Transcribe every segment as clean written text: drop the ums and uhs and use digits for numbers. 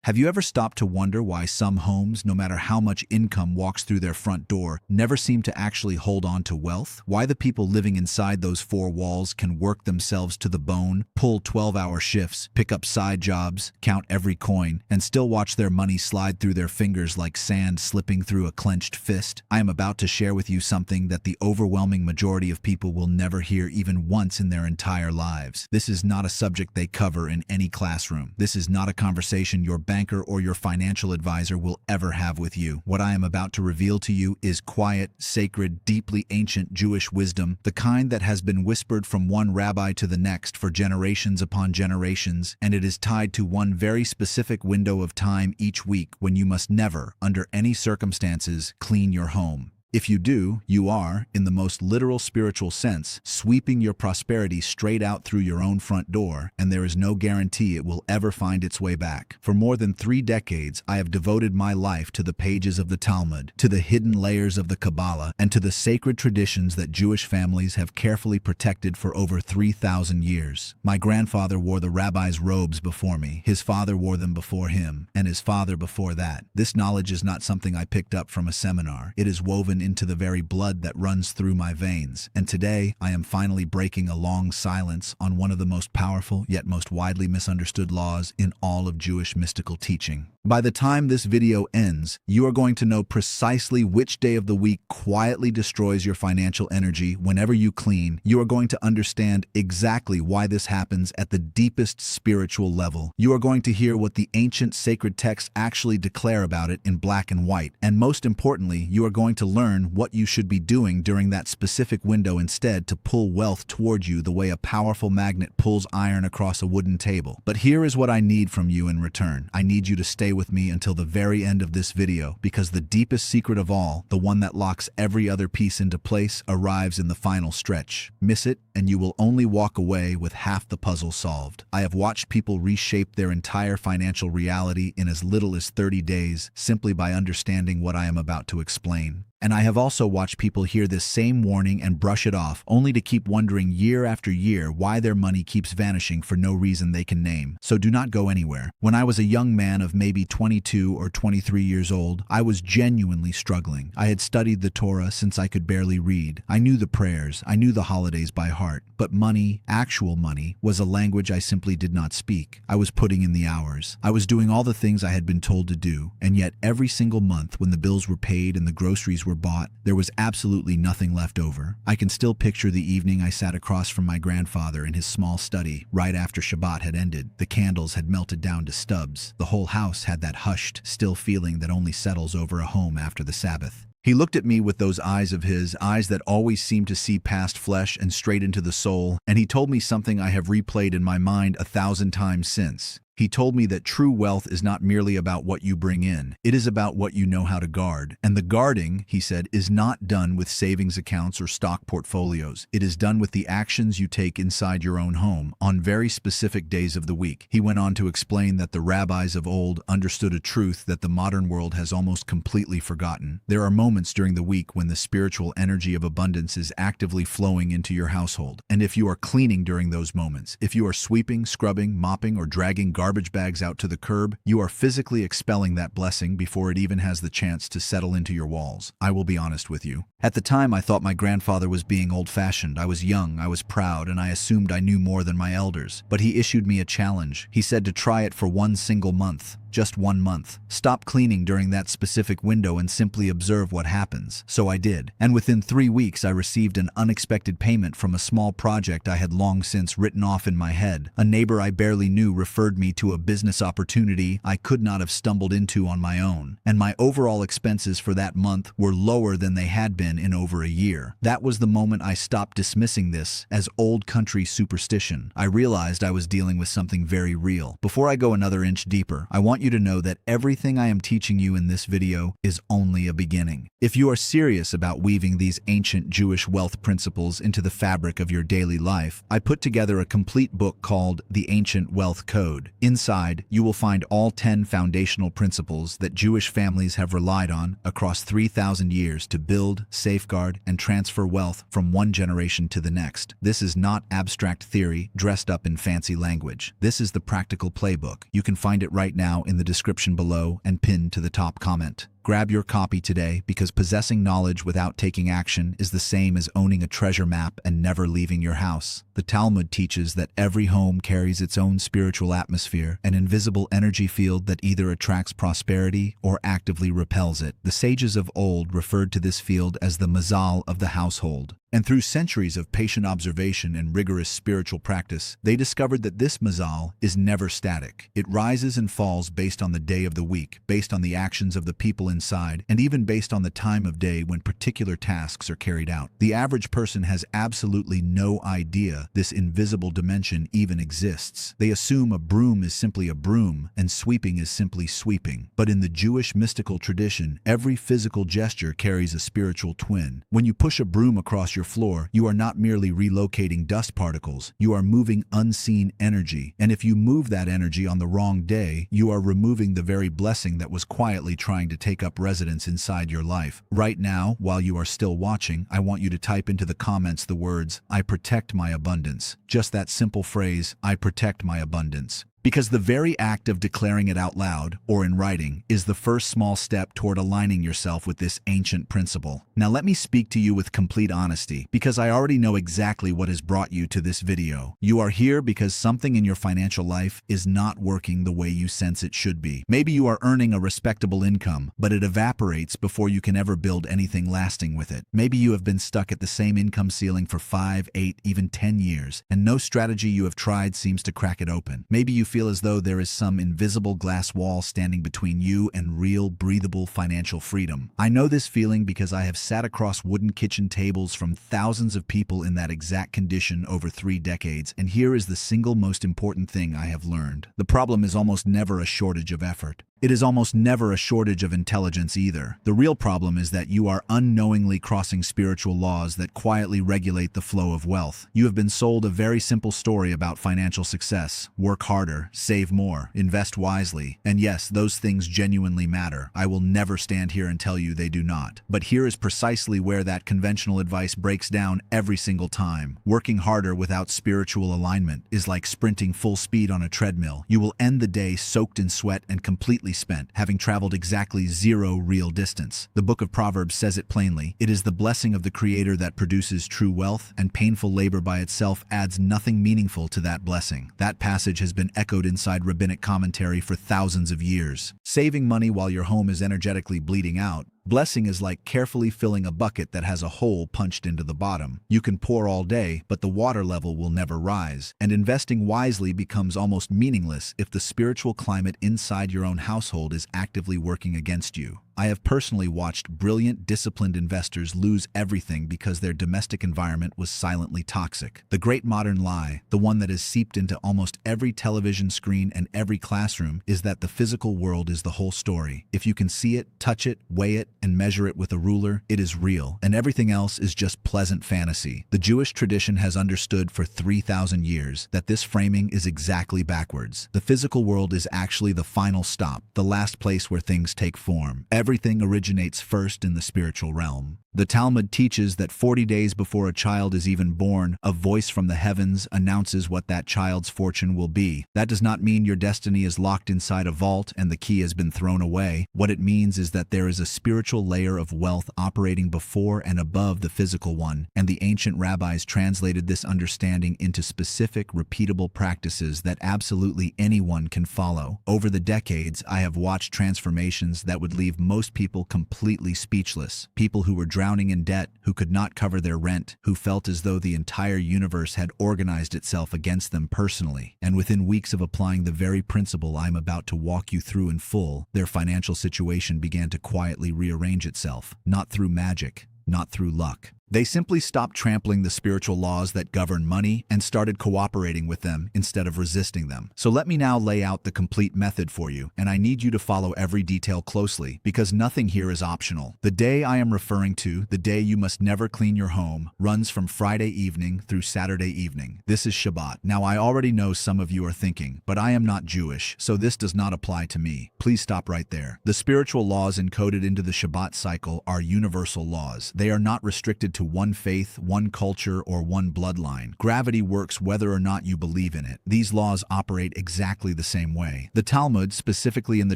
Have you ever stopped to wonder why some homes, no matter how much income walks through their front door, never seem to actually hold on to wealth? Why the people living inside those four walls can work themselves to the bone, pull 12-hour shifts, pick up side jobs, count every coin, and still watch their money slide through their fingers like sand slipping through a clenched fist? I am about to share with you something that the overwhelming majority of people will never hear even once in their entire lives. This is not a subject they cover in any classroom. This is not a conversation your banker or your financial advisor will ever have with you. What I am about to reveal to you is quiet, sacred, deeply ancient Jewish wisdom, the kind that has been whispered from one rabbi to the next for generations upon generations, and it is tied to one very specific window of time each week when you must never, under any circumstances, clean your home. If you do, you are, in the most literal spiritual sense, sweeping your prosperity straight out through your own front door, and there is no guarantee it will ever find its way back. For more than 3 decades, I have devoted my life to the pages of the Talmud, to the hidden layers of the Kabbalah, and to the sacred traditions that Jewish families have carefully protected for over 3,000 years. My grandfather wore the rabbi's robes before me, his father wore them before him, and his father before that. This knowledge is not something I picked up from a seminar. It is woven into the very blood that runs through my veins. And today, I am finally breaking a long silence on one of the most powerful yet most widely misunderstood laws in all of Jewish mystical teaching. By the time this video ends, you are going to know precisely which day of the week quietly destroys your financial energy whenever you clean. You are going to understand exactly why this happens at the deepest spiritual level. You are going to hear what the ancient sacred texts actually declare about it in black and white. And most importantly, you are going to learn what you should be doing during that specific window instead to pull wealth toward you the way a powerful magnet pulls iron across a wooden table. But here is what I need from you in return. I need you to stay with me until the very end of this video, because the deepest secret of all, the one that locks every other piece into place, arrives in the final stretch. Miss it, and you will only walk away with half the puzzle solved. I have watched people reshape their entire financial reality in as little as 30 days simply by understanding what I am about to explain. And I have also watched people hear this same warning and brush it off, only to keep wondering year after year why their money keeps vanishing for no reason they can name. So do not go anywhere. When I was a young man of maybe 22 or 23 years old, I was genuinely struggling. I had studied the Torah since I could barely read. I knew the prayers, I knew the holidays by heart. But money, actual money, was a language I simply did not speak. I was putting in the hours. I was doing all the things I had been told to do. And yet every single month when the bills were paid and the groceries were bought, there was absolutely nothing left over. I can still picture the evening I sat across from my grandfather in his small study right after Shabbat had ended. The candles had melted down to stubs. The whole house had that hushed, still feeling that only settles over a home after the Sabbath. He looked at me with those eyes of his, eyes that always seemed to see past flesh and straight into the soul, and he told me something I have replayed in my mind 1,000 times since. He told me that true wealth is not merely about what you bring in. It is about what you know how to guard. And the guarding, he said, is not done with savings accounts or stock portfolios. It is done with the actions you take inside your own home on very specific days of the week. He went on to explain that the rabbis of old understood a truth that the modern world has almost completely forgotten. There are moments during the week when the spiritual energy of abundance is actively flowing into your household. And if you are cleaning during those moments, if you are sweeping, scrubbing, mopping, or dragging garbage bags out to the curb, you are physically expelling that blessing before it even has the chance to settle into your walls. I will be honest with you. At the time, I thought my grandfather was being old-fashioned. I was young, I was proud, and I assumed I knew more than my elders. But he issued me a challenge. He said to try it for one single month. Just 1 month. Stop cleaning during that specific window and simply observe what happens. So I did. And within 3 weeks, I received an unexpected payment from a small project I had long since written off in my head. A neighbor I barely knew referred me to a business opportunity I could not have stumbled into on my own. And my overall expenses for that month were lower than they had been in over a year. That was the moment I stopped dismissing this as old country superstition. I realized I was dealing with something very real. Before I go another inch deeper, I want you to know that everything I am teaching you in this video is only a beginning. If you are serious about weaving these ancient Jewish wealth principles into the fabric of your daily life, I put together a complete book called The Ancient Wealth Code. Inside, you will find all 10 foundational principles that Jewish families have relied on across 3,000 years to build, safeguard, and transfer wealth from one generation to the next. This is not abstract theory dressed up in fancy language. This is the practical playbook. You can find it right now in in the description below and pinned to the top comment. Grab your copy today because possessing knowledge without taking action is the same as owning a treasure map and never leaving your house. The Talmud teaches that every home carries its own spiritual atmosphere, an invisible energy field that either attracts prosperity or actively repels it. The sages of old referred to this field as the mazal of the household. And through centuries of patient observation and rigorous spiritual practice, they discovered that this mazal is never static. It rises and falls based on the day of the week, based on the actions of the people inside, and even based on the time of day when particular tasks are carried out. The average person has absolutely no idea this invisible dimension even exists. They assume a broom is simply a broom and sweeping is simply sweeping. But in the Jewish mystical tradition, every physical gesture carries a spiritual twin. When you push a broom across your floor, you are not merely relocating dust particles, you are moving unseen energy. And if you move that energy on the wrong day, you are removing the very blessing that was quietly trying to take up residence inside your life. Right now, while you are still watching, I want you to type into the comments the words, "I protect my abundance." Just that simple phrase, "I protect my abundance." Because the very act of declaring it out loud, or in writing, is the first small step toward aligning yourself with this ancient principle. Now let me speak to you with complete honesty, because I already know exactly what has brought you to this video. You are here because something in your financial life is not working the way you sense it should be. Maybe you are earning a respectable income, but it evaporates before you can ever build anything lasting with it. Maybe you have been stuck at the same income ceiling for 5, 8, even 10 years, and no strategy you have tried seems to crack it open. Maybe you feel as though there is some invisible glass wall standing between you and real, breathable financial freedom. I know this feeling because I have sat across wooden kitchen tables from thousands of people in that exact condition over 3 decades, and here is the single most important thing I have learned. The problem is almost never a shortage of effort. It is almost never a shortage of intelligence either. The real problem is that you are unknowingly crossing spiritual laws that quietly regulate the flow of wealth. You have been sold a very simple story about financial success. Work harder, save more, invest wisely. And yes, those things genuinely matter. I will never stand here and tell you they do not. But here is precisely where that conventional advice breaks down every single time. Working harder without spiritual alignment is like sprinting full speed on a treadmill. You will end the day soaked in sweat and completely spent, having traveled exactly 0 real distance. The book of Proverbs says it plainly. It is the blessing of the Creator that produces true wealth, and painful labor by itself adds nothing meaningful to that blessing. That passage has been echoed inside rabbinic commentary for thousands of years. Saving money while your home is energetically bleeding out. Blessing is like carefully filling a bucket that has a hole punched into the bottom. You can pour all day, but the water level will never rise. And investing wisely becomes almost meaningless if the spiritual climate inside your own household is actively working against you. I have personally watched brilliant, disciplined investors lose everything because their domestic environment was silently toxic. The great modern lie, the one that has seeped into almost every television screen and every classroom, is that the physical world is the whole story. If you can see it, touch it, weigh it, and measure it with a ruler, it is real, and everything else is just pleasant fantasy. The Jewish tradition has understood for 3,000 years that this framing is exactly backwards. The physical world is actually the final stop, the last place where things take form. Everything originates first in the spiritual realm. The Talmud teaches that 40 days before a child is even born, a voice from the heavens announces what that child's fortune will be. That does not mean your destiny is locked inside a vault and the key has been thrown away. What it means is that there is a spiritual layer of wealth operating before and above the physical one, and the ancient rabbis translated this understanding into specific, repeatable practices that absolutely anyone can follow. Over the decades, I have watched transformations that would leave most people completely speechless. People who were drowning in debt, who could not cover their rent, who felt as though the entire universe had organized itself against them personally. And within weeks of applying the very principle I'm about to walk you through in full, their financial situation began to quietly rearrange itself, not through magic, not through luck. They simply stopped trampling the spiritual laws that govern money and started cooperating with them instead of resisting them. So let me now lay out the complete method for you, and I need you to follow every detail closely because nothing here is optional. The day I am referring to, the day you must never clean your home, runs from Friday evening through Saturday evening. This is Shabbat. Now I already know some of you are thinking, but I am not Jewish, so this does not apply to me. Please stop right there. The spiritual laws encoded into the Shabbat cycle are universal laws. They are not restricted to to one faith, one culture, or one bloodline. Gravity works whether or not you believe in it. These laws operate exactly the same way. The Talmud, specifically in the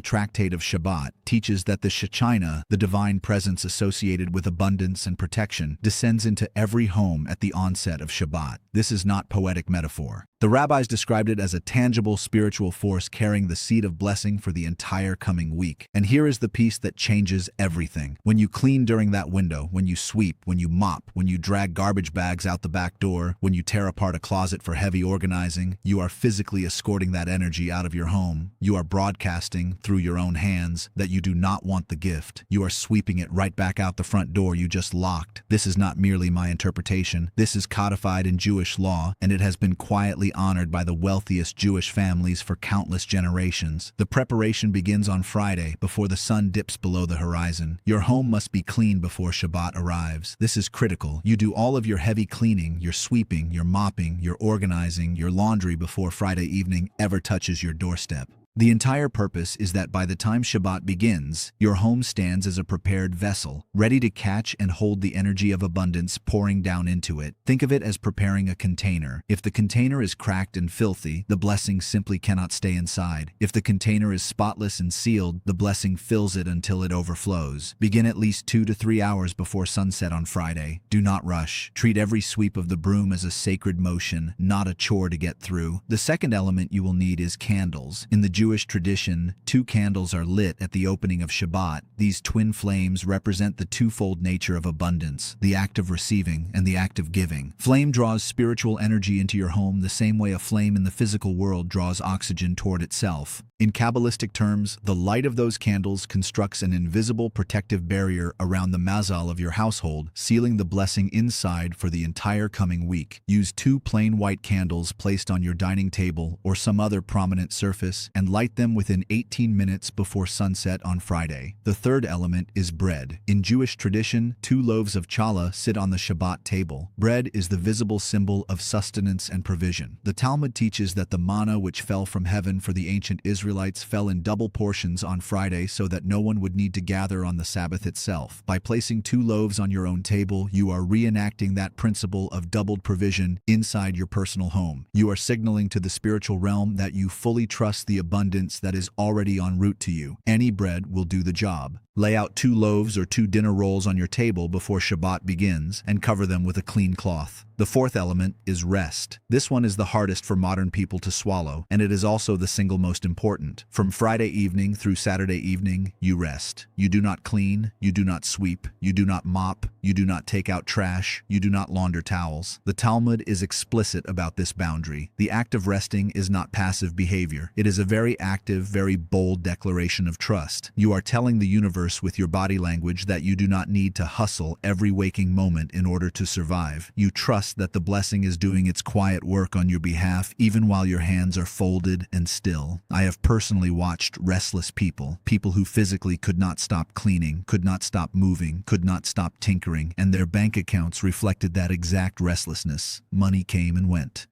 Tractate of Shabbat, teaches that the Shekinah, the divine presence associated with abundance and protection, descends into every home at the onset of Shabbat. This is not poetic metaphor. The rabbis described it as a tangible spiritual force carrying the seed of blessing for the entire coming week. And here is the piece that changes everything. When you clean during that window, when you sweep, when you mop, when you drag garbage bags out the back door, when you tear apart a closet for heavy organizing, you are physically escorting that energy out of your home. You are broadcasting through your own hands that you do not want the gift. You are sweeping it right back out the front door you just locked. This is not merely my interpretation. This is codified in Jewish law, and it has been quietly honored by the wealthiest Jewish families for countless generations. The preparation begins on Friday before the sun dips below the horizon. Your home must be clean before Shabbat arrives. This is critical. You do all of your heavy cleaning, your sweeping, your mopping, your organizing, your laundry before Friday evening ever touches your doorstep. The entire purpose is that by the time Shabbat begins, your home stands as a prepared vessel, ready to catch and hold the energy of abundance pouring down into it. Think of it as preparing a container. If the container is cracked and filthy, the blessing simply cannot stay inside. If the container is spotless and sealed, the blessing fills it until it overflows. Begin at least 2 to 3 hours before sunset on Friday. Do not rush. Treat every sweep of the broom as a sacred motion, not a chore to get through. The second element you will need is candles. In the Jewish tradition, 2 candles are lit at the opening of Shabbat. These twin flames represent the twofold nature of abundance, the act of receiving and the act of giving. Flame draws spiritual energy into your home the same way a flame in the physical world draws oxygen toward itself. In Kabbalistic terms, the light of those candles constructs an invisible protective barrier around the mazal of your household, sealing the blessing inside for the entire coming week. Use 2 plain white candles placed on your dining table or some other prominent surface and light them within 18 minutes before sunset on Friday. The third element is bread. In Jewish tradition, 2 loaves of challah sit on the Shabbat table. Bread is the visible symbol of sustenance and provision. The Talmud teaches that the manna which fell from heaven for the ancient Israelites fell in double portions on Friday so that no one would need to gather on the Sabbath itself. By placing 2 loaves on your own table, you are reenacting that principle of doubled provision inside your personal home. You are signaling to the spiritual realm that you fully trust the abundance that is already en route to you. Any bread will do the job. Lay out 2 loaves or 2 dinner rolls on your table before Shabbat begins and cover them with a clean cloth. The fourth element is rest. This one is the hardest for modern people to swallow, and it is also the single most important. From Friday evening through Saturday evening, you rest. You do not clean, you do not sweep, you do not mop, you do not take out trash, you do not launder towels. The Talmud is explicit about this boundary. The act of resting is not passive behavior. It is a very active, very bold declaration of trust. You are telling the universe with your body language that you do not need to hustle every waking moment in order to survive. You trust that the blessing is doing its quiet work on your behalf even while your hands are folded and still. I have personally watched restless people who physically could not stop cleaning, could not stop moving, could not stop tinkering, and their bank accounts reflected that exact restlessness. Money came and went,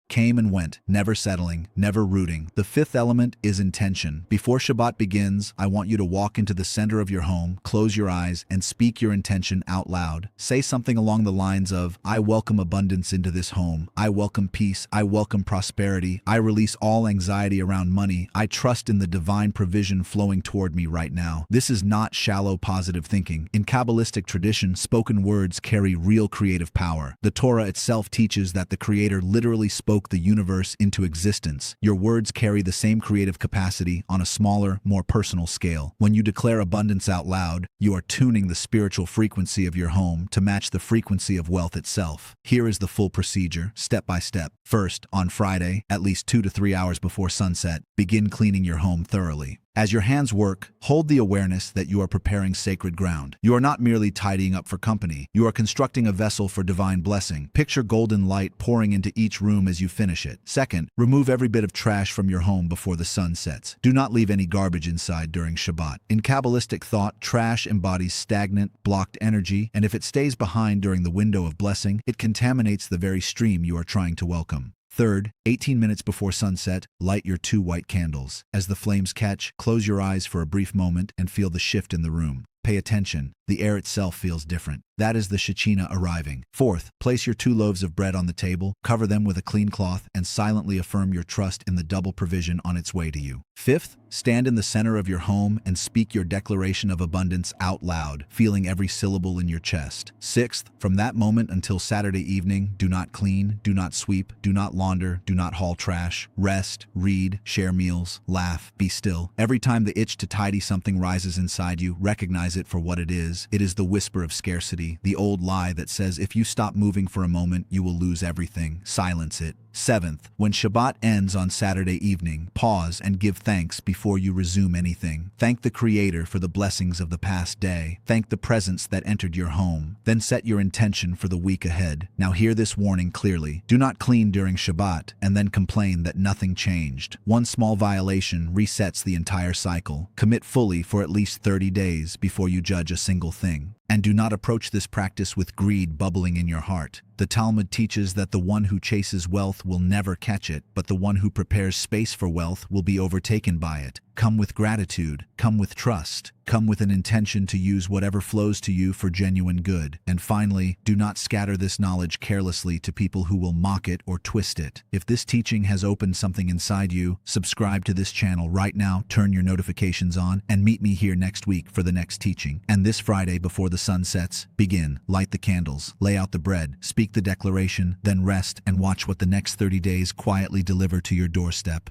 never settling, never rooting. The fifth element is intention. Before Shabbat begins, I want you to walk into the center of your home, close your eyes, and speak your intention out loud. Say something along the lines of, I welcome abundance into this home. I welcome peace. I welcome prosperity. I release all anxiety around money. I trust in the divine provision flowing toward me right now. This is not shallow positive thinking. In Kabbalistic tradition, spoken words carry real creative power. The Torah itself teaches that the Creator literally spoke the universe into existence. Your words carry the same creative capacity on a smaller, more personal scale. When you declare abundance out loud, you are tuning the spiritual frequency of your home to match the frequency of wealth itself. Here is the full procedure, step by step. First, on Friday, at least 2 to 3 hours before sunset, begin cleaning your home thoroughly. As your hands work, hold the awareness that you are preparing sacred ground. You are not merely tidying up for company. You are constructing a vessel for divine blessing. Picture golden light pouring into each room as you finish it. Second, remove every bit of trash from your home before the sun sets. Do not leave any garbage inside during Shabbat. In Kabbalistic thought, trash embodies stagnant, blocked energy, and if it stays behind during the window of blessing, it contaminates the very stream you are trying to welcome. Third, 18 minutes before sunset, light your 2 white candles. As the flames catch, close your eyes for a brief moment and feel the shift in the room. Pay attention. The air itself feels different. That is the Shekhinah arriving. Fourth, place your 2 loaves of bread on the table, cover them with a clean cloth, and silently affirm your trust in the double provision on its way to you. Fifth, stand in the center of your home and speak your declaration of abundance out loud, feeling every syllable in your chest. Sixth, from that moment until Saturday evening, do not clean, do not sweep, do not launder, do not haul trash. Rest, read, share meals, laugh, be still. Every time the itch to tidy something rises inside you, recognize it for what it is. It is the whisper of scarcity, the old lie that says if you stop moving for a moment, you will lose everything. Silence it. Seventh, when Shabbat ends on Saturday evening, pause and give thanks before you resume anything. Thank the Creator for the blessings of the past day. Thank the presence that entered your home. Then set your intention for the week ahead. Now hear this warning clearly. Do not clean during Shabbat and then complain that nothing changed. One small violation resets the entire cycle. Commit fully for at least 30 days before you judge a single thing. And do not approach this practice with greed bubbling in your heart. The Talmud teaches that the one who chases wealth will never catch it, but the one who prepares space for wealth will be overtaken by it. Come with gratitude, come with trust, come with an intention to use whatever flows to you for genuine good. And finally, do not scatter this knowledge carelessly to people who will mock it or twist it. If this teaching has opened something inside you, subscribe to this channel right now, turn your notifications on, and meet me here next week for the next teaching. And this Friday before the sun sets, begin, light the candles, lay out the bread, speak the declaration, then rest and watch what the next 30 days quietly deliver to your doorstep.